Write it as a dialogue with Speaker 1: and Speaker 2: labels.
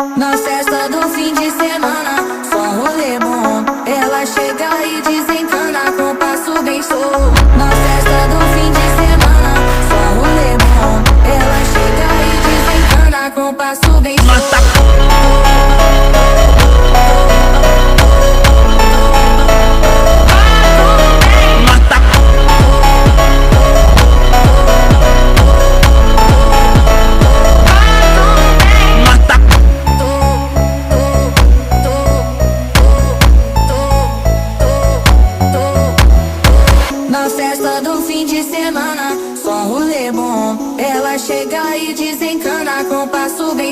Speaker 1: Na festa do fim de semana, só rolê bom. Ela chega e desencana com passo bem solto. Na festa do fim de semana, só rolê bom. Ela chega e desencana com passo bem solto. Na festa do fim de semana, só rolê bom. Ela chega e desencana com passo bem